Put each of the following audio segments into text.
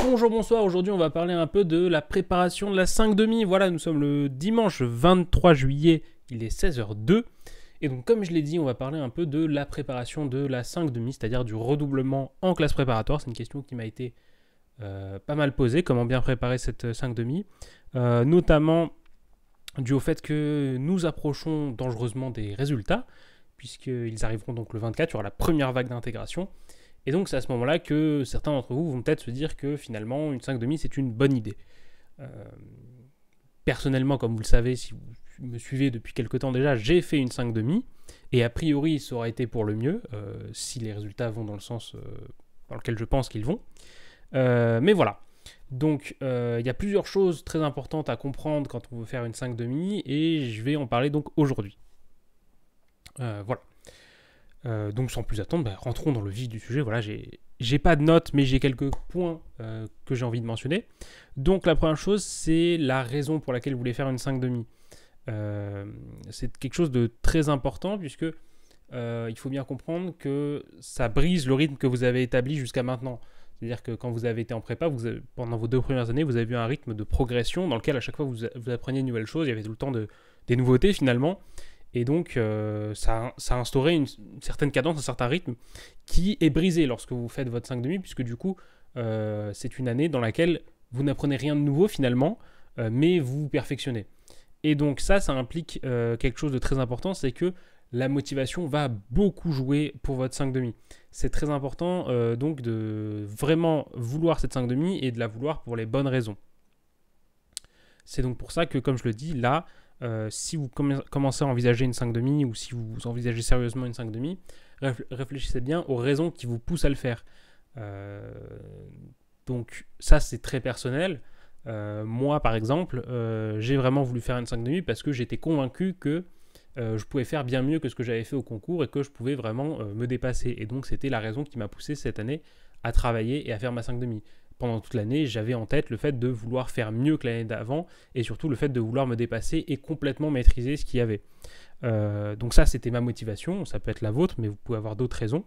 Bonjour, bonsoir, aujourd'hui on va parler un peu de la préparation de la 5 Voilà, nous sommes le dimanche 23 juillet, il est 16h02. Et donc comme je l'ai dit, on va parler un peu de la préparation de la 5 c'est-à-dire du redoublement en classe préparatoire. C'est une question qui m'a été pas mal posée, comment bien préparer cette 5 notamment dû au fait que nous approchons dangereusement des résultats, puisqu'ils arriveront donc le 24, il y aura la première vague d'intégration. Et donc c'est à ce moment-là que certains d'entre vous vont peut-être se dire que finalement une 5 c'est une bonne idée. Euh, Personnellement, comme vous le savez, si vous me suivez depuis quelques temps déjà, j'ai fait une 5 et a priori ça aurait été pour le mieux, si les résultats vont dans le sens dans lequel je pense qu'ils vont. Mais voilà. Donc il y a plusieurs choses très importantes à comprendre quand on veut faire une 5 et je vais en parler donc aujourd'hui. Voilà. Donc sans plus attendre, rentrons dans le vif du sujet. Voilà, j'ai pas de notes, mais j'ai quelques points que j'ai envie de mentionner. Donc la première chose, c'est la raison pour laquelle vous voulez faire une 5 c'est quelque chose de très important, puisque il faut bien comprendre que ça brise le rythme que vous avez établi jusqu'à maintenant. C'est-à-dire que quand vous avez été en prépa, pendant vos 2 premières années, vous avez eu un rythme de progression dans lequel à chaque fois vous appreniez une nouvelle chose, il y avait tout le temps des nouveautés finalement. Et donc, ça a instauré une certaine cadence, un certain rythme qui est brisé lorsque vous faites votre 5 puisque du coup, c'est une année dans laquelle vous n'apprenez rien de nouveau finalement, mais vous perfectionnez. Et donc ça implique quelque chose de très important, c'est que la motivation va beaucoup jouer pour votre 5 C'est très important donc de vraiment vouloir cette 5 et de la vouloir pour les bonnes raisons. C'est donc pour ça que, comme je le dis, là, si vous commencez à envisager une 5 ou si vous envisagez sérieusement une 5 réfléchissez bien aux raisons qui vous poussent à le faire. Donc ça, c'est très personnel. Moi, par exemple, j'ai vraiment voulu faire une 5 parce que j'étais convaincu que je pouvais faire bien mieux que ce que j'avais fait au concours et que je pouvais vraiment me dépasser. Et donc, c'était la raison qui m'a poussé cette année à travailler et à faire ma 5 Pendant toute l'année, j'avais en tête le fait de vouloir faire mieux que l'année d'avant et surtout le fait de vouloir me dépasser et complètement maîtriser ce qu'il y avait. Donc ça, c'était ma motivation. Ça peut être la vôtre, mais vous pouvez avoir d'autres raisons.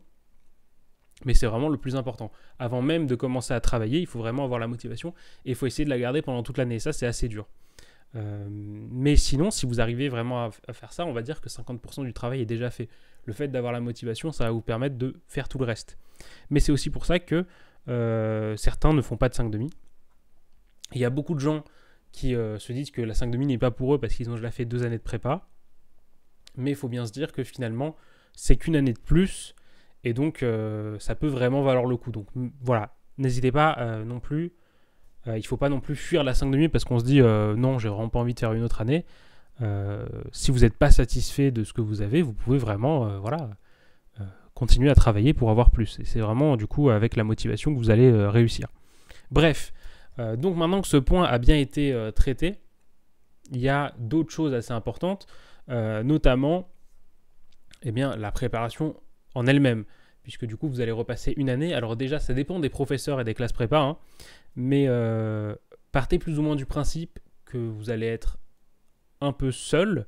Mais c'est vraiment le plus important. Avant même de commencer à travailler, il faut vraiment avoir la motivation et il faut essayer de la garder pendant toute l'année. Ça, c'est assez dur. Mais sinon, si vous arrivez vraiment à faire ça, on va dire que 50% du travail est déjà fait. Le fait d'avoir la motivation, ça va vous permettre de faire tout le reste. Mais c'est aussi pour ça que certains ne font pas de 5 Il y a beaucoup de gens qui se disent que la 5 n'est pas pour eux parce qu'ils ont déjà fait 2 années de prépa. Mais il faut bien se dire que finalement, c'est qu'une année de plus. Et donc, ça peut vraiment valoir le coup. Donc voilà, n'hésitez pas non plus. Il ne faut pas non plus fuir la 5 parce qu'on se dit non, j'ai vraiment pas envie de faire une autre année. Si vous n'êtes pas satisfait de ce que vous avez, vous pouvez vraiment continuer à travailler pour avoir plus. Et c'est vraiment du coup avec la motivation que vous allez réussir. Bref, donc maintenant que ce point a bien été traité, il y a d'autres choses assez importantes, notamment la préparation en elle-même, puisque du coup vous allez repasser une année. Alors déjà, ça dépend des professeurs et des classes prépa, mais partez plus ou moins du principe que vous allez être un peu seul,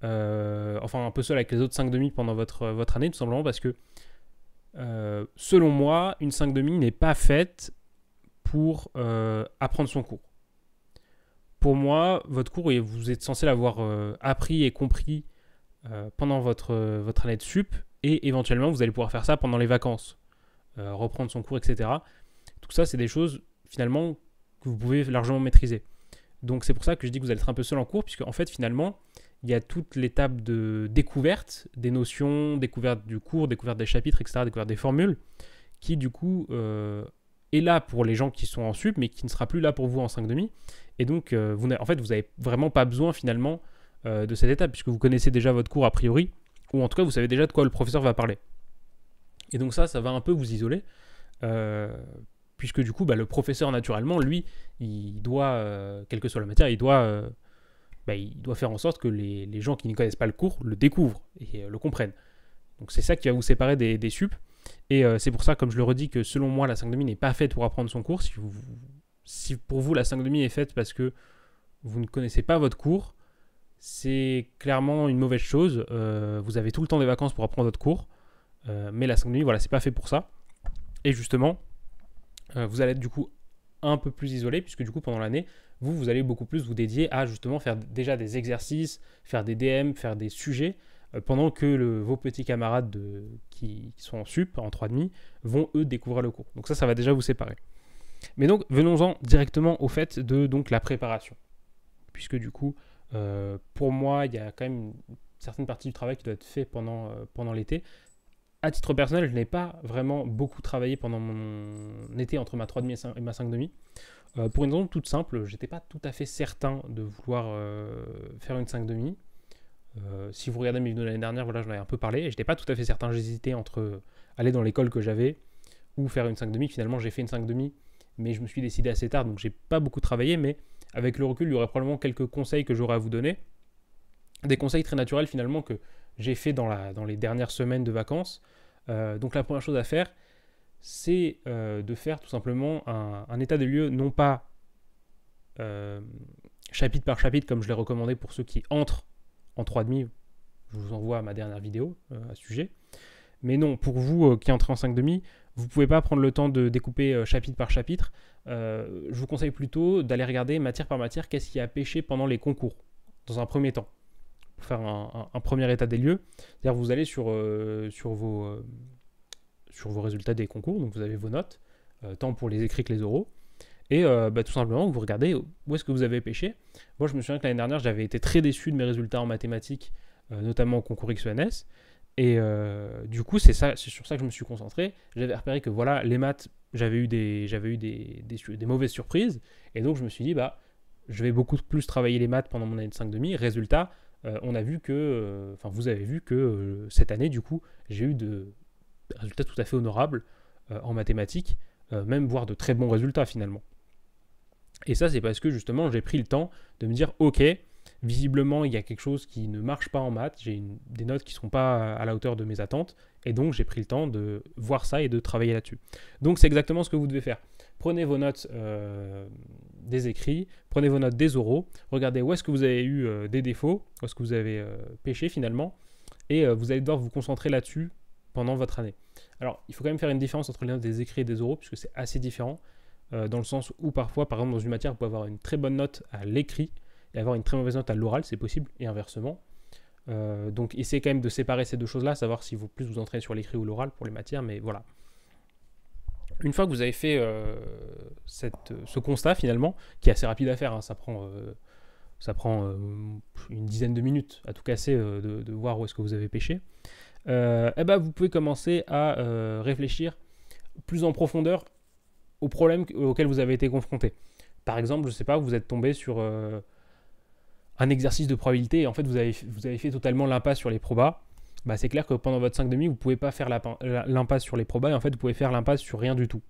un peu seul avec les autres 5 pendant votre année, tout simplement parce que selon moi, une 5 n'est pas faite pour apprendre son cours. Pour moi, votre cours, vous êtes censé l'avoir appris et compris pendant votre année de sup, et éventuellement, vous allez pouvoir faire ça pendant les vacances, reprendre son cours, etc. Tout ça, c'est des choses, finalement, que vous pouvez largement maîtriser. Donc, c'est pour ça que je dis que vous allez être un peu seul en cours, puisque, en fait, finalement, il y a toute l'étape de découverte des notions, découverte du cours, découverte des chapitres, etc., découverte des formules, qui, du coup, est là pour les gens qui sont en sup, mais qui ne sera plus là pour vous en 5 Et donc, vous n'avez vraiment pas besoin, finalement, de cette étape, puisque vous connaissez déjà votre cours a priori, ou en tout cas, vous savez déjà de quoi le professeur va parler. Et donc ça va un peu vous isoler, puisque du coup, le professeur, naturellement, lui, il doit, quelle que soit la matière, il doit faire en sorte que les gens qui ne connaissent pas le cours le découvrent et le comprennent. Donc c'est ça qui va vous séparer des sup. Et c'est pour ça, comme je le redis, que selon moi, la 5 n'est pas faite pour apprendre son cours. Si pour vous, la 5 est faite parce que vous ne connaissez pas votre cours, c'est clairement une mauvaise chose. Vous avez tout le temps des vacances pour apprendre votre cours. Mais la 5 c'est pas fait pour ça. Et justement, vous allez être du coup un peu plus isolé, puisque du coup, pendant l'année, vous allez beaucoup plus vous dédier à justement faire déjà des exercices, faire des DM, faire des sujets, pendant que vos petits camarades qui sont en sup, en 3,5, vont eux découvrir le cours. Donc ça va déjà vous séparer. Mais donc, venons-en directement au fait de donc, la préparation. Puisque du coup, pour moi, il y a quand même une certaine partie du travail qui doit être fait pendant l'été. À titre personnel, je n'ai pas vraiment beaucoup travaillé pendant mon été entre ma 3,5 et ma 5,5. Pour une raison toute simple, j'étais pas tout à fait certain de vouloir faire une 5,5. Si vous regardez mes vidéos de l'année dernière, voilà, j'en avais un peu parlé. Et j'étais pas tout à fait certain, j'hésitais entre aller dans l'école que j'avais ou faire une 5,5. Finalement, j'ai fait une 5,5, mais je me suis décidé assez tard, donc j'ai pas beaucoup travaillé. Mais avec le recul, il y aurait probablement quelques conseils que j'aurais à vous donner. Des conseils très naturels finalement que j'ai fait dans les dernières semaines de vacances. Donc la première chose à faire, c'est de faire tout simplement un état des lieux, non pas chapitre par chapitre comme je l'ai recommandé pour ceux qui entrent en 3,5. Je vous envoie à ma dernière vidéo à ce sujet. Mais non, pour vous qui entrez en 5,5, vous ne pouvez pas prendre le temps de découper chapitre par chapitre. Je vous conseille plutôt d'aller regarder matière par matière qu'est-ce qui a pêché pendant les concours, dans un premier temps. Pour faire un premier état des lieux. C'est-à-dire vous allez sur vos résultats des concours, donc vous avez vos notes, tant pour les écrits que les oraux, et tout simplement vous regardez où est-ce que vous avez pêché. Moi je me souviens que l'année dernière j'avais été très déçu de mes résultats en mathématiques, notamment au concours XENS, et du coup c'est sur ça que je me suis concentré. J'avais repéré que voilà, les maths, j'avais eu des mauvaises surprises, et donc je me suis dit je vais beaucoup plus travailler les maths pendant mon année de 5,5. Résultat, on a vu que, vous avez vu que cette année, du coup, j'ai eu des résultats tout à fait honorables en mathématiques, même voire de très bons résultats finalement. Et ça, c'est parce que justement, j'ai pris le temps de me dire, ok, visiblement, il y a quelque chose qui ne marche pas en maths, j'ai des notes qui ne sont pas à la hauteur de mes attentes, et donc j'ai pris le temps de voir ça et de travailler là-dessus. Donc c'est exactement ce que vous devez faire. Prenez vos notes des écrits, prenez vos notes des oraux, regardez où est-ce que vous avez eu des défauts, où est-ce que vous avez pêché finalement, et vous allez devoir vous concentrer là-dessus pendant votre année. Alors, il faut quand même faire une différence entre les notes des écrits et des oraux, puisque c'est assez différent, dans le sens où parfois, par exemple, dans une matière, vous pouvez avoir une très bonne note à l'écrit et avoir une très mauvaise note à l'oral, c'est possible, et inversement. Donc, essayez quand même de séparer ces deux choses-là, savoir si vous plus vous entraînez sur l'écrit ou l'oral pour les matières, mais voilà. Une fois que vous avez fait ce constat finalement, qui est assez rapide à faire, hein, ça prend une dizaine de minutes à tout casser de voir où est-ce que vous avez pêché, vous pouvez commencer à réfléchir plus en profondeur aux problèmes auxquels vous avez été confronté. Par exemple, je ne sais pas, vous êtes tombé sur un exercice de probabilité et en fait vous avez fait totalement l'impasse sur les probas. C'est clair que pendant votre 5,5, vous ne pouvez pas faire l'impasse sur les probas et en fait vous pouvez faire l'impasse sur rien du tout.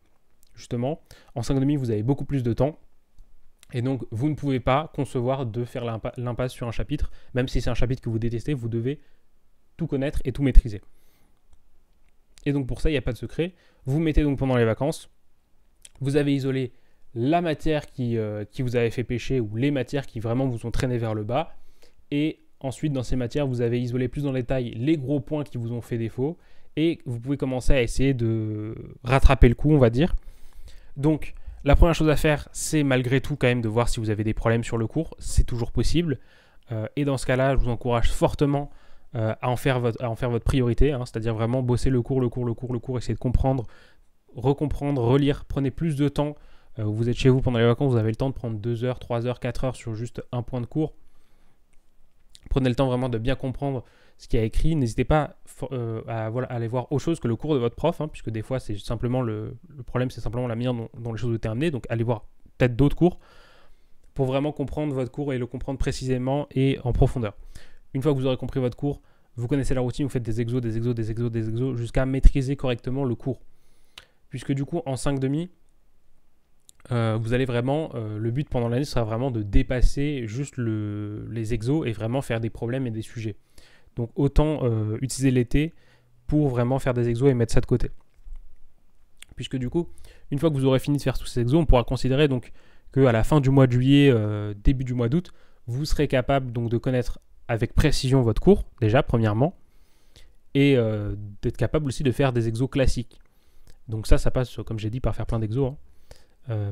Justement, en 5,5, vous avez beaucoup plus de temps et donc vous ne pouvez pas concevoir de faire l'impasse sur un chapitre, même si c'est un chapitre que vous détestez, vous devez tout connaître et tout maîtriser. Et donc pour ça, il n'y a pas de secret. Vous mettez donc pendant les vacances, vous avez isolé la matière qui vous avait fait pêcher ou les matières qui vraiment vous ont traîné vers le bas. Et ensuite, dans ces matières, vous avez isolé plus en détail les gros points qui vous ont fait défaut. Et vous pouvez commencer à essayer de rattraper le coup, on va dire. Donc, la première chose à faire, c'est malgré tout quand même de voir si vous avez des problèmes sur le cours. C'est toujours possible. Et dans ce cas-là, je vous encourage fortement à en faire votre priorité. Hein, c'est-à-dire vraiment bosser le cours, essayer de comprendre, recomprendre, relire. Prenez plus de temps. Vous êtes chez vous pendant les vacances, vous avez le temps de prendre 2 heures, 3 heures, 4 heures sur juste un point de cours. Prenez le temps vraiment de bien comprendre ce qu'il y a écrit. N'hésitez pas à aller voir autre chose que le cours de votre prof, hein, puisque des fois, c'est simplement le problème, c'est simplement la manière dont les choses ont été amenées. Donc, allez voir peut-être d'autres cours pour vraiment comprendre votre cours et le comprendre précisément et en profondeur. Une fois que vous aurez compris votre cours, vous connaissez la routine, vous faites des exos, jusqu'à maîtriser correctement le cours. Puisque du coup, en 5,5, vous allez vraiment, le but pendant l'année sera vraiment de dépasser juste les exos et vraiment faire des problèmes et des sujets. Donc autant utiliser l'été pour vraiment faire des exos et mettre ça de côté. Puisque du coup, une fois que vous aurez fini de faire tous ces exos, on pourra considérer donc qu'à la fin du mois de juillet, début du mois d'août, vous serez capable donc de connaître avec précision votre cours, déjà premièrement, et d'être capable aussi de faire des exos classiques. Donc ça passe, comme j'ai dit, par faire plein d'exos, hein.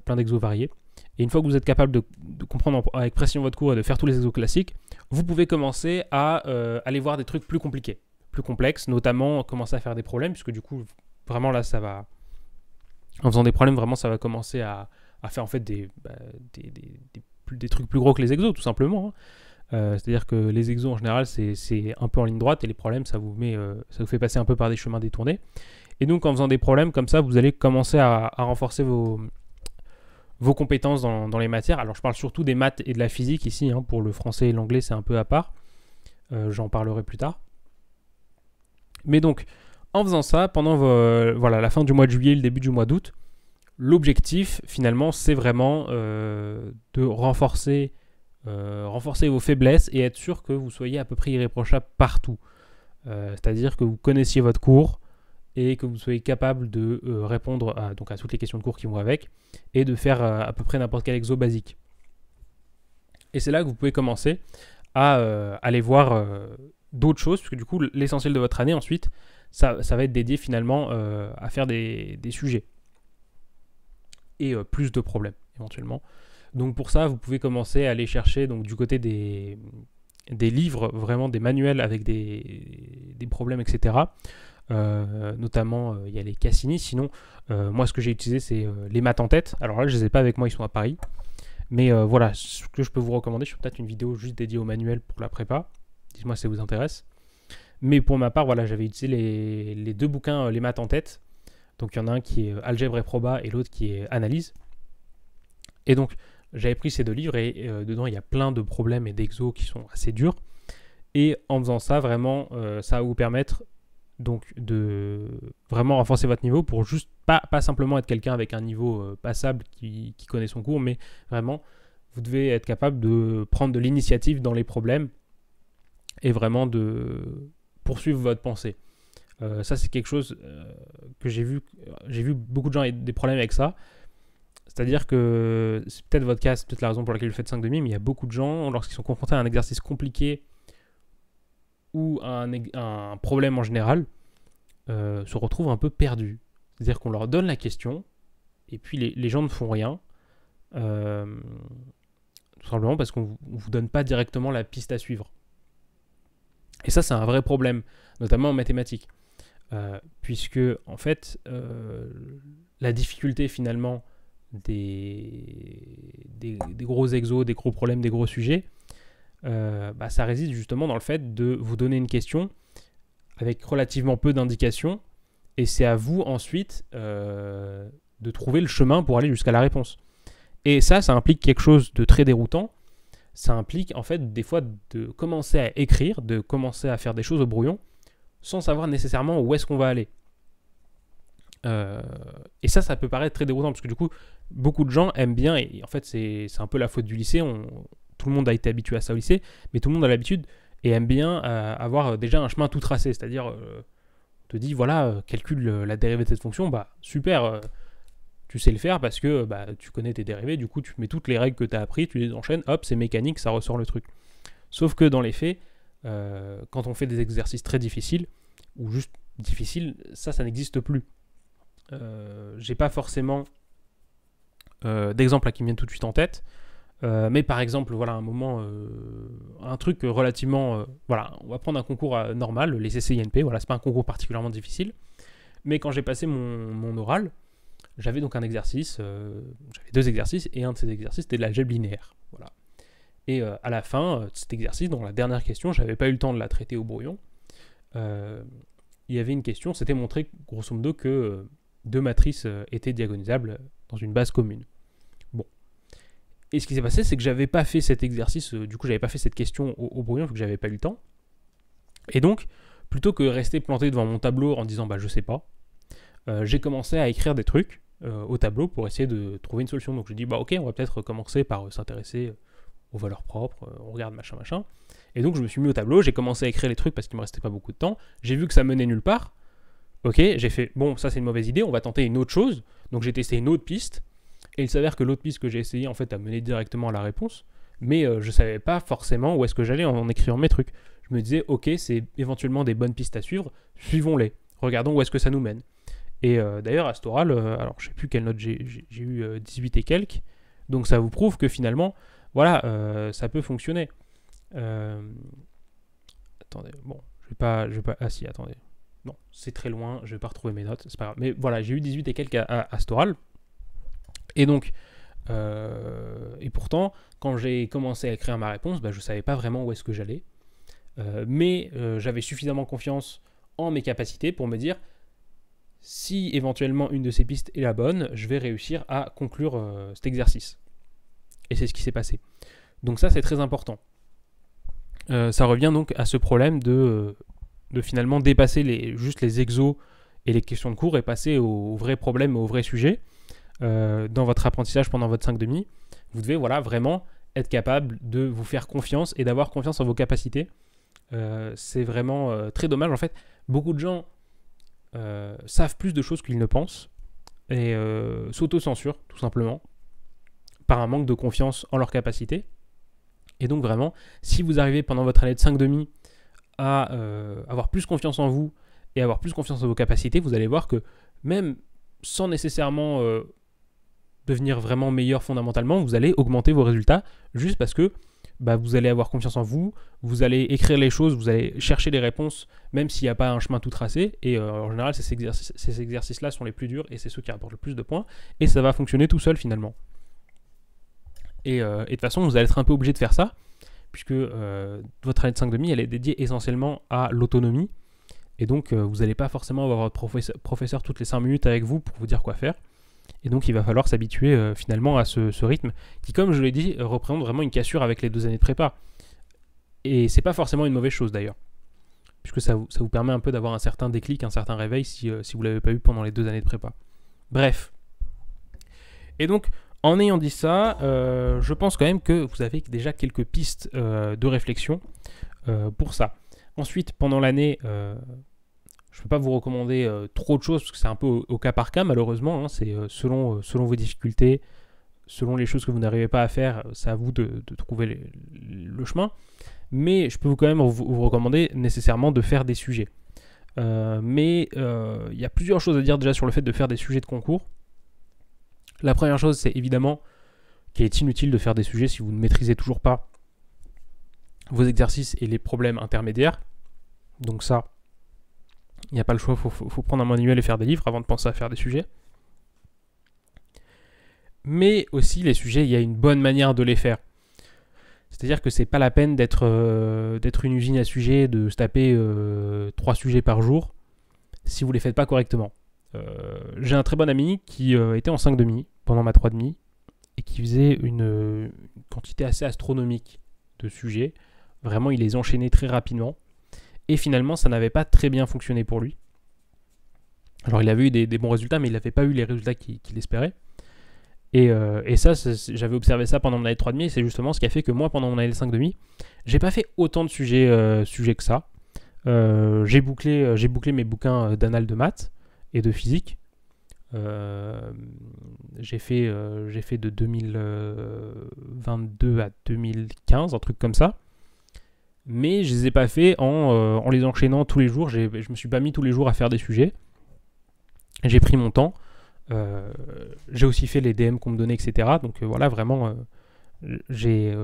plein d'exos variés. Et une fois que vous êtes capable de comprendre avec précision votre cours et de faire tous les exos classiques, vous pouvez commencer à aller voir des trucs plus compliqués, plus complexes, notamment commencer à faire des problèmes, puisque du coup, vraiment là, ça va... En faisant des problèmes, vraiment, ça va commencer à faire en fait des trucs plus gros que les exos, tout simplement. C'est-à-dire que les exos, en général, c'est un peu en ligne droite, et les problèmes, ça vous fait passer un peu par des chemins détournés. Et donc, en faisant des problèmes comme ça, vous allez commencer à renforcer vos compétences dans les matières. Alors, je parle surtout des maths et de la physique ici. Pour le français et l'anglais, c'est un peu à part. J'en parlerai plus tard. Mais donc, en faisant ça, pendant la fin du mois de juillet, le début du mois d'août, l'objectif, finalement, c'est vraiment de renforcer vos faiblesses et être sûr que vous soyez à peu près irréprochable partout. C'est-à-dire que vous connaissiez votre cours et que vous soyez capable de répondre à toutes les questions de cours qui vont avec et de faire à peu près n'importe quel exo basique. Et c'est là que vous pouvez commencer à aller voir d'autres choses, puisque du coup, l'essentiel de votre année, ensuite, ça va être dédié finalement à faire des sujets et plus de problèmes, éventuellement. Donc pour ça, vous pouvez commencer à aller chercher donc, du côté des livres, vraiment des manuels avec des problèmes, etc. Notamment, il y a les Cassini. Sinon, moi, ce que j'ai utilisé, c'est les maths en tête. Alors là, je ne les ai pas avec moi, ils sont à Paris. Mais voilà, ce que je peux vous recommander, je fais peut-être une vidéo juste dédiée au manuel pour la prépa. Dites-moi si ça vous intéresse. Mais pour ma part, voilà, j'avais utilisé les deux bouquins, les maths en tête. Donc il y en a un qui est Algèbre et Proba et l'autre qui est Analyse. Et donc, j'avais pris ces deux livres et dedans, il y a plein de problèmes et d'exos qui sont assez durs. Et en faisant ça, vraiment, ça va vous permettre donc de vraiment renforcer votre niveau pour juste pas simplement être quelqu'un avec un niveau passable qui connaît son cours, mais vraiment, vous devez être capable de prendre de l'initiative dans les problèmes et vraiment de poursuivre votre pensée. Ça, c'est quelque chose que j'ai vu beaucoup de gens avoir des problèmes avec ça. C'est-à-dire que c'est peut-être votre cas, c'est peut-être la raison pour laquelle vous faites 5,5, mais il y a beaucoup de gens, lorsqu'ils sont confrontés à un exercice compliqué ou un problème en général, se retrouvent un peu perdus. C'est-à-dire qu'on leur donne la question, et puis les gens ne font rien, tout simplement parce qu'on ne vous donne pas directement la piste à suivre. Et ça, c'est un vrai problème, notamment en mathématiques. Puisque, en fait, la difficulté finalement des gros exos, des gros problèmes, des gros sujets, ça réside justement dans le fait de vous donner une question avec relativement peu d'indications, et c'est à vous ensuite de trouver le chemin pour aller jusqu'à la réponse. Et ça implique quelque chose de très déroutant. Ça implique en fait des fois de commencer à écrire, de commencer à faire des choses au brouillon, sans savoir nécessairement où est-ce qu'on va aller. Et ça peut paraître très déroutant, parce que du coup, beaucoup de gens aiment bien, et en fait c'est un peu la faute du lycée, tout le monde a été habitué à ça au lycée, mais tout le monde a l'habitude et aime bien avoir déjà un chemin tout tracé, c'est-à-dire on te dit voilà, calcule la dérivée de cette fonction, super, tu sais le faire parce que tu connais tes dérivés, du coup tu mets toutes les règles que tu as appris, tu les enchaînes, hop, c'est mécanique, ça ressort le truc. Sauf que dans les faits, quand on fait des exercices très difficiles, ou juste difficiles, ça n'existe plus. J'ai pas forcément d'exemple qui me viennent tout de suite en tête, mais par exemple, voilà, un truc relativement... on va prendre un concours normal, les CCINP, voilà, c'est pas un concours particulièrement difficile, mais quand j'ai passé mon oral, j'avais donc un exercice, j'avais deux exercices, et un de ces exercices, c'était de l'algèbre linéaire, voilà. Et à la fin de cet exercice, dans la dernière question, j'avais pas eu le temps de la traiter au brouillon, il y avait une question, c'était montrer, grosso modo, que deux matrices étaient diagonalisables dans une base commune. Bon. Et ce qui s'est passé, c'est que j'avais pas fait cet exercice, du coup j'avais pas fait cette question au brouillon, vu que j'avais pas eu le temps. Et donc, plutôt que rester planté devant mon tableau en disant je sais pas, j'ai commencé à écrire des trucs au tableau pour essayer de trouver une solution. Donc je dis ok, on va peut-être commencer par s'intéresser aux valeurs propres, on regarde machin. Et donc je me suis mis au tableau, j'ai commencé à écrire les trucs parce qu'il me restait pas beaucoup de temps. J'ai vu que ça menait nulle part. Ok, j'ai fait bon, ça c'est une mauvaise idée, on va tenter une autre chose. Donc j'ai testé une autre piste. Et il s'avère que l'autre piste que j'ai essayé en fait a mené directement à la réponse. Mais je savais pas forcément où est-ce que j'allais en écrivant mes trucs. Je me disais ok, c'est éventuellement des bonnes pistes à suivre, suivons-les. Regardons où est-ce que ça nous mène. Et d'ailleurs, à cet oral, alors je sais plus quelle note j'ai eu 18 et quelques, donc ça vous prouve que finalement, voilà, ça peut fonctionner. Attendez, bon, je vais pas, ah si, attendez, non, c'est très loin, je vais pas retrouver mes notes, c'est pas grave. Mais voilà, j'ai eu 18 et quelques à cet oral, et donc, et pourtant, quand j'ai commencé à écrire ma réponse, je savais pas vraiment où est-ce que j'allais, mais j'avais suffisamment confiance en mes capacités pour me dire, si éventuellement une de ces pistes est la bonne, je vais réussir à conclure cet exercice. Et c'est ce qui s'est passé. Donc ça, c'est très important. Ça revient donc à ce problème de finalement dépasser juste les exos et les questions de cours et passer aux vrais problèmes, aux vrais sujets. Dans votre apprentissage pendant votre 5,5, vous devez vraiment être capable de vous faire confiance et d'avoir confiance en vos capacités. C'est vraiment très dommage. En fait, beaucoup de gens savent plus de choses qu'ils ne pensent et s'auto-censurent tout simplement par un manque de confiance en leurs capacités. Et donc vraiment, si vous arrivez pendant votre année de 5,5 à avoir plus confiance en vous et avoir plus confiance en vos capacités, vous allez voir que même sans nécessairement devenir vraiment meilleur fondamentalement, vous allez augmenter vos résultats juste parce que vous allez avoir confiance en vous, vous allez écrire les choses, vous allez chercher les réponses, même s'il n'y a pas un chemin tout tracé. Et en général, ces exercices-là sont les plus durs et c'est ceux qui rapportent le plus de points. Et ça va fonctionner tout seul finalement. Et de toute façon, vous allez être un peu obligé de faire ça, puisque votre année de 5,5, elle est dédiée essentiellement à l'autonomie. Et donc, vous n'allez pas forcément avoir votre professeur toutes les 5 minutes avec vous pour vous dire quoi faire. Et donc, il va falloir s'habituer finalement à ce rythme qui, comme je l'ai dit, représente vraiment une cassure avec les 2 années de prépa. Et c'est pas forcément une mauvaise chose d'ailleurs, puisque ça vous permet un peu d'avoir un certain déclic, un certain réveil si vous l'avez pas eu pendant les 2 années de prépa. Bref. Et donc, en ayant dit ça, je pense quand même que vous avez déjà quelques pistes de réflexion pour ça. Ensuite, pendant l'année, je ne peux pas vous recommander trop de choses, parce que c'est un peu au cas par cas, malheureusement. Hein, c'est selon vos difficultés, selon les choses que vous n'arrivez pas à faire, c'est à vous de trouver le chemin. Mais je peux quand même vous recommander nécessairement de faire des sujets. Mais il y a plusieurs choses à dire déjà sur le fait de faire des sujets de concours. La première chose, c'est évidemment qu'il est inutile de faire des sujets si vous ne maîtrisez toujours pas vos exercices et les problèmes intermédiaires. Donc ça, il n'y a pas le choix, il faut prendre un manuel et faire des livres avant de penser à faire des sujets. Mais aussi, les sujets, il y a une bonne manière de les faire. C'est-à-dire que c'est pas la peine d'être une usine à sujets, de se taper 3 sujets par jour si vous ne les faites pas correctement. J'ai un très bon ami qui était en 5,5 pendant ma 3,5 et qui faisait une quantité assez astronomique de sujets. Vraiment, il les enchaînait très rapidement. Et finalement, ça n'avait pas très bien fonctionné pour lui. Alors, il avait eu des bons résultats, mais il n'avait pas eu les résultats qu'il espérait. Et ça, j'avais observé ça pendant mon année de 3,5, et c'est justement ce qui a fait que moi, pendant mon année de 5,5, j'ai pas fait autant de sujets que ça. J'ai bouclé mes bouquins d'annales de maths et de physique. J'ai fait de 2022 à 2015, un truc comme ça. Mais je les ai pas fait en les enchaînant tous les jours. Je me suis pas mis tous les jours à faire des sujets. J'ai pris mon temps. J'ai aussi fait les DM qu'on me donnait, etc. Donc voilà, vraiment, j'ai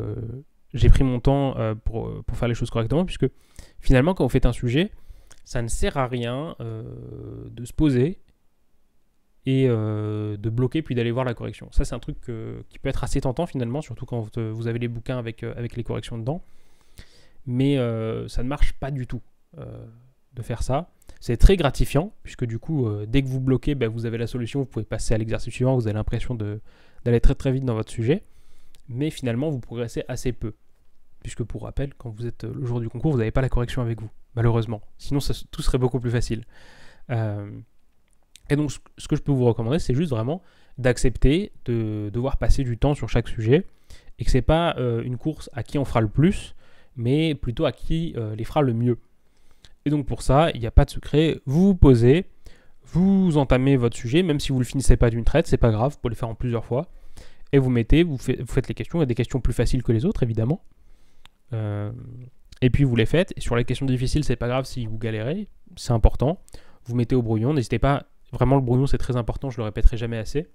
pris mon temps pour faire les choses correctement, puisque finalement, quand vous faites un sujet, ça ne sert à rien de se poser et de bloquer puis d'aller voir la correction. Ça, c'est un truc qui peut être assez tentant finalement, surtout quand vous avez les bouquins avec les corrections dedans. Mais ça ne marche pas du tout de faire ça. C'est très gratifiant, puisque du coup, dès que vous bloquez, vous avez la solution, vous pouvez passer à l'exercice suivant, vous avez l'impression d'aller très très vite dans votre sujet, mais finalement, vous progressez assez peu. Puisque pour rappel, quand vous êtes le jour du concours, vous n'avez pas la correction avec vous, malheureusement. Sinon, tout serait beaucoup plus facile. Et donc, ce que je peux vous recommander, c'est juste vraiment d'accepter de devoir passer du temps sur chaque sujet, et que ce n'est pas une course à qui on fera le plus, mais plutôt à qui les fera le mieux. Et donc pour ça, il n'y a pas de secret, vous vous posez, vous entamez votre sujet, même si vous ne le finissez pas d'une traite, c'est pas grave, vous pouvez le faire en plusieurs fois, et vous mettez, vous faites les questions, il y a des questions plus faciles que les autres, évidemment, et puis vous les faites, et sur les questions difficiles, c'est pas grave si vous galérez, c'est important, vous mettez au brouillon, n'hésitez pas, Vraiment, le brouillon, c'est très important, je le répéterai jamais assez.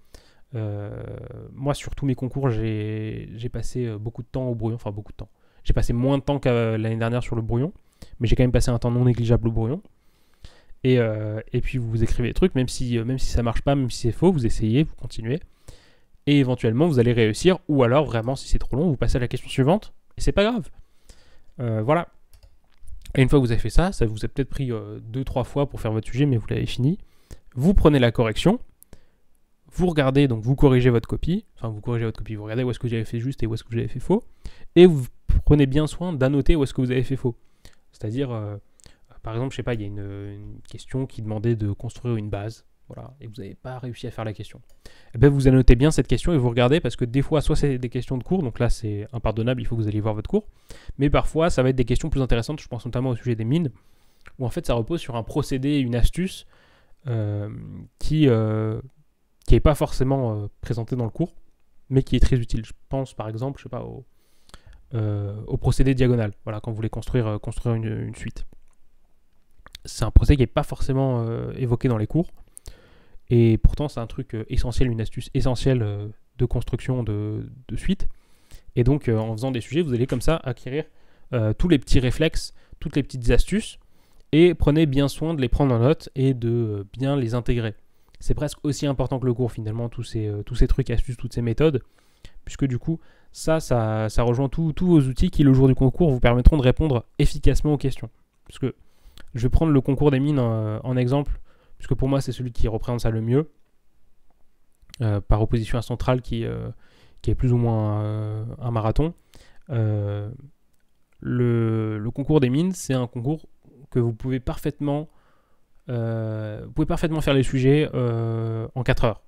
Moi, sur tous mes concours, j'ai passé beaucoup de temps au brouillon, enfin beaucoup de temps. J'ai passé moins de temps qu'à l'année dernière sur le brouillon, mais j'ai quand même passé un temps non négligeable au brouillon. Et puis vous écrivez des trucs, même si ça marche pas, même si c'est faux, vous essayez, vous continuez. Et éventuellement, vous allez réussir, ou alors vraiment, si c'est trop long, vous passez à la question suivante, et c'est pas grave. Voilà. Et une fois que vous avez fait ça, ça vous a peut-être pris 2-3 fois pour faire votre sujet, mais vous l'avez fini. Vous prenez la correction, vous regardez, donc vous corrigez votre copie, vous regardez où est-ce que vous avez fait juste et où est-ce que vous avez fait faux, et vous prenez bien soin d'annoter où est-ce que vous avez fait faux. C'est-à-dire, par exemple, je sais pas, il y a une question qui demandait de construire une base, voilà, et vous n'avez pas réussi à faire la question. Et bien vous annotez bien cette question et vous regardez, parce que des fois, soit c'est des questions de cours, donc là c'est impardonnable, il faut que vous alliez voir votre cours, mais parfois ça va être des questions plus intéressantes, je pense notamment au sujet des mines, où en fait ça repose sur un procédé, une astuce qui n'est pas forcément présenté dans le cours, mais qui est très utile. Je pense par exemple, je sais pas, au procédé diagonal, voilà, quand vous voulez construire une suite. C'est un procédé qui n'est pas forcément évoqué dans les cours, et pourtant c'est un truc essentiel, une astuce essentielle de construction de suite. Et donc en faisant des sujets, vous allez comme ça acquérir tous les petits réflexes, toutes les petites astuces, et prenez bien soin de les prendre en note et de bien les intégrer. C'est presque aussi important que le cours finalement, tous ces trucs, astuces, toutes ces méthodes, puisque du coup ça rejoint tous vos outils qui le jour du concours vous permettront de répondre efficacement aux questions. Parce que je vais prendre le concours des mines en exemple, puisque pour moi c'est celui qui représente ça le mieux, par opposition à Centrale qui est plus ou moins un marathon. Le concours des mines, c'est un concours que vous pouvez parfaitement faire les sujets en 4 heures.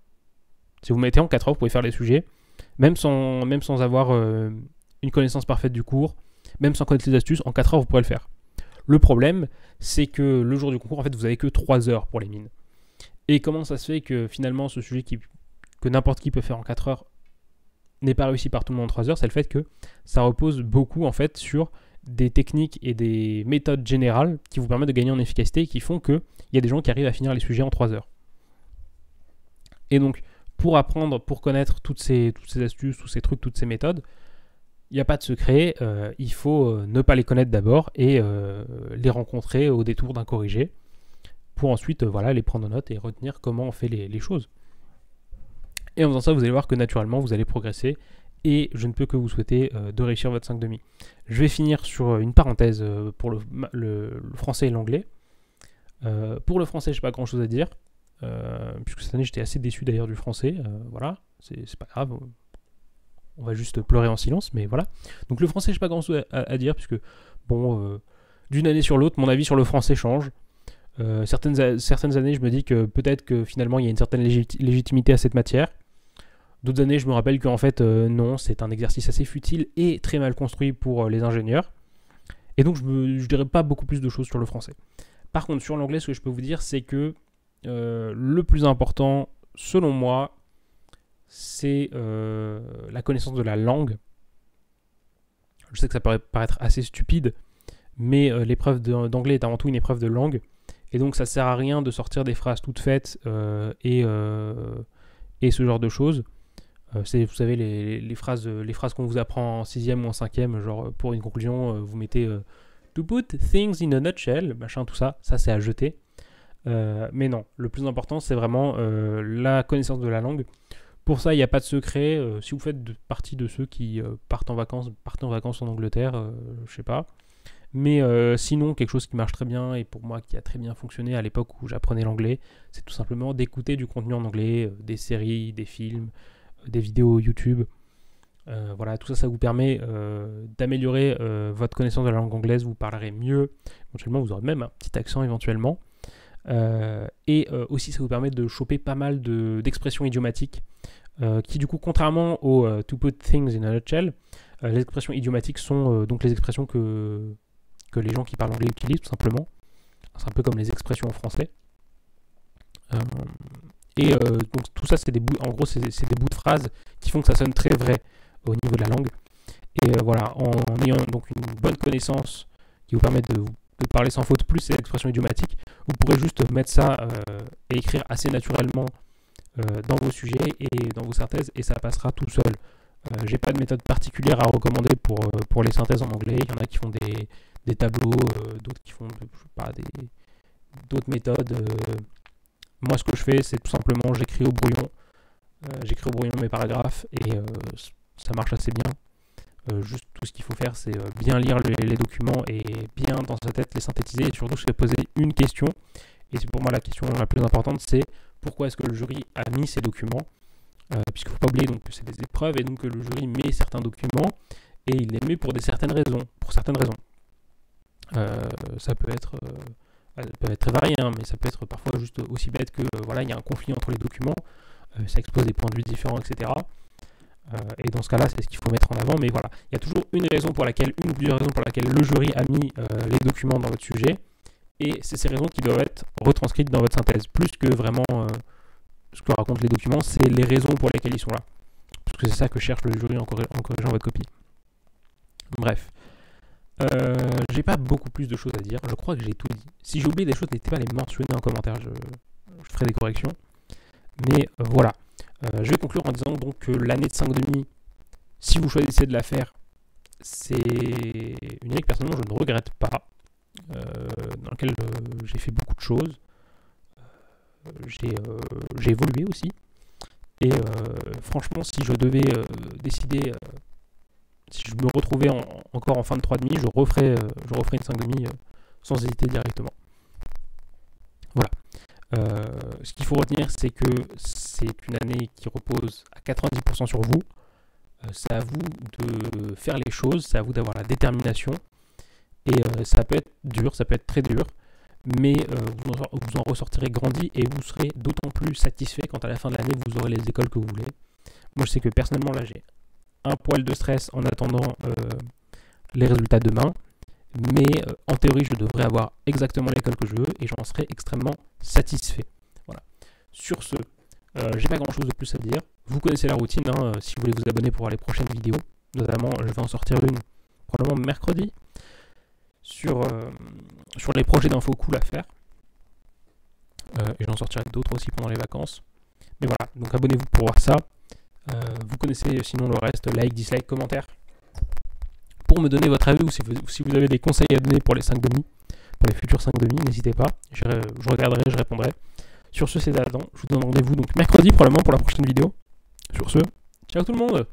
Si vous mettez en 4 heures, vous pouvez faire les sujets, même sans avoir une connaissance parfaite du cours, même sans connaître les astuces, en 4 heures vous pourrez le faire. Le problème, c'est que le jour du concours, en fait, vous n'avez que 3 heures pour les mines. Et comment ça se fait que finalement ce sujet que n'importe qui peut faire en 4 heures n'est pas réussi par tout le monde en 3 heures? C'est le fait que ça repose beaucoup en fait sur des techniques et des méthodes générales qui vous permettent de gagner en efficacité et qui font qu'il y a des gens qui arrivent à finir les sujets en 3 heures. Et donc, pour apprendre, pour connaître toutes ces astuces, tous ces trucs, toutes ces méthodes, il n'y a pas de secret, il faut ne pas les connaître d'abord et les rencontrer au détour d'un corrigé pour ensuite les prendre en note et retenir comment on fait les choses. Et en faisant ça, vous allez voir que naturellement, vous allez progresser et je ne peux que vous souhaiter de réussir votre 5,5. Je vais finir sur une parenthèse pour le français et l'anglais. Pour le français, je n'ai pas grand chose à dire, puisque cette année j'étais assez déçu d'ailleurs du français. Voilà, c'est pas grave. On va juste pleurer en silence, mais voilà. Donc le français, je n'ai pas grand chose à dire, puisque d'une année sur l'autre, mon avis sur le français change. Certaines années, je me dis que peut-être que finalement il y a une certaine légitimité à cette matière. D'autres années, je me rappelle qu'en fait, non, c'est un exercice assez futile et très mal construit pour les ingénieurs. Et donc, je ne dirais pas beaucoup plus de choses sur le français. Par contre, sur l'anglais, ce que je peux vous dire, c'est que le plus important, selon moi, c'est la connaissance de la langue. Je sais que ça peut paraître assez stupide, mais l'épreuve d'anglais est avant tout une épreuve de langue. Et donc, ça ne sert à rien de sortir des phrases toutes faites et ce genre de choses. Vous savez, les phrases qu'on vous apprend en 6e ou en 5e, genre pour une conclusion, vous mettez to put things in a nutshell, machin, tout ça, c'est à jeter. Mais non, le plus important, c'est vraiment la connaissance de la langue. Pour ça, il n'y a pas de secret. Si vous faites partie de ceux qui partez en vacances en Angleterre, je sais pas. Mais sinon, quelque chose qui marche très bien et pour moi qui a très bien fonctionné à l'époque où j'apprenais l'anglais, c'est tout simplement d'écouter du contenu en anglais, des séries, des films, des vidéos YouTube. Tout ça vous permet d'améliorer votre connaissance de la langue anglaise. Vous parlerez mieux. Éventuellement, vous aurez même un petit accent éventuellement. Aussi, ça vous permet de choper pas mal d'expressions idiomatiques qui, du coup, contrairement au to put things in a nutshell, les expressions idiomatiques sont donc les expressions que les gens qui parlent anglais utilisent, tout simplement. C'est un peu comme les expressions en français. Donc tout ça, c'est des bouts de phrases qui font que ça sonne très vrai au niveau de la langue. Et en ayant donc une bonne connaissance qui vous permet de de parler sans faute plus ces expressions idiomatiques, vous pourrez juste mettre ça et écrire assez naturellement dans vos sujets et dans vos synthèses et ça passera tout seul. J'ai pas de méthode particulière à recommander pour les synthèses en anglais. Il y en a qui font des tableaux, d'autres qui font d'autres méthodes. Moi, ce que je fais, c'est tout simplement j'écris au brouillon. Mes paragraphes et ça marche assez bien. Juste tout ce qu'il faut faire, c'est bien lire les documents et bien dans sa tête les synthétiser et surtout se poser une question. Et c'est pour moi la question la plus importante, c'est pourquoi est-ce que le jury a mis ces documents, puisqu'il ne faut pas oublier donc, que c'est des épreuves et donc que le jury met certains documents et il les met pour certaines raisons. Ça peut être très varié, hein, mais ça peut être parfois juste aussi bête que voilà, il y a un conflit entre les documents, ça expose des points de vue différents, etc. Et dans ce cas-là, c'est ce qu'il faut mettre en avant. Mais voilà, il y a toujours une ou plusieurs raisons pour lesquelles le jury a mis les documents dans votre sujet. Et c'est ces raisons qui doivent être retranscrites dans votre synthèse. Plus que vraiment ce que racontent les documents, c'est les raisons pour lesquelles ils sont là. Parce que c'est ça que cherche le jury en corrigeant votre copie. Bref. J'ai pas beaucoup plus de choses à dire. Je crois que j'ai tout dit. Si j'ai oublié des choses, n'hésitez pas à les mentionner en commentaire. Je ferai des corrections. Mais voilà. Je vais conclure en disant donc que l'année de 5,5, si vous choisissez de la faire, c'est une année que personnellement je ne regrette pas, dans laquelle j'ai fait beaucoup de choses, j'ai évolué aussi, et franchement si je devais décider, si je me retrouvais encore en fin de 3,5, je referais une 5,5 sans hésiter directement. Voilà. Ce qu'il faut retenir, c'est que c'est une année qui repose à 90% sur vous. C'est à vous de faire les choses, c'est à vous d'avoir la détermination. Et ça peut être dur, ça peut être très dur, mais vous en ressortirez grandi et vous serez d'autant plus satisfait quand à la fin de l'année vous aurez les écoles que vous voulez. Moi je sais que personnellement là j'ai un poil de stress en attendant les résultats demain. Mais en théorie, je devrais avoir exactement l'école que je veux et j'en serai extrêmement satisfait. Voilà. Sur ce, j'ai pas grand chose de plus à dire. Vous connaissez la routine, hein, si vous voulez vous abonner pour voir les prochaines vidéos. Notamment, je vais en sortir une probablement mercredi sur les projets d'infos cool à faire. Et j'en sortirai d'autres aussi pendant les vacances. Mais voilà, donc abonnez-vous pour voir ça. Vous connaissez sinon le reste, like, dislike, commentaire. Pour me donner votre avis ou si vous avez des conseils à donner pour les 5,5, pour les futurs 5,5, n'hésitez pas, je regarderai, je répondrai. Sur ce, c'est Adam, je vous donne rendez-vous donc mercredi probablement pour la prochaine vidéo. Sur ce, ciao tout le monde!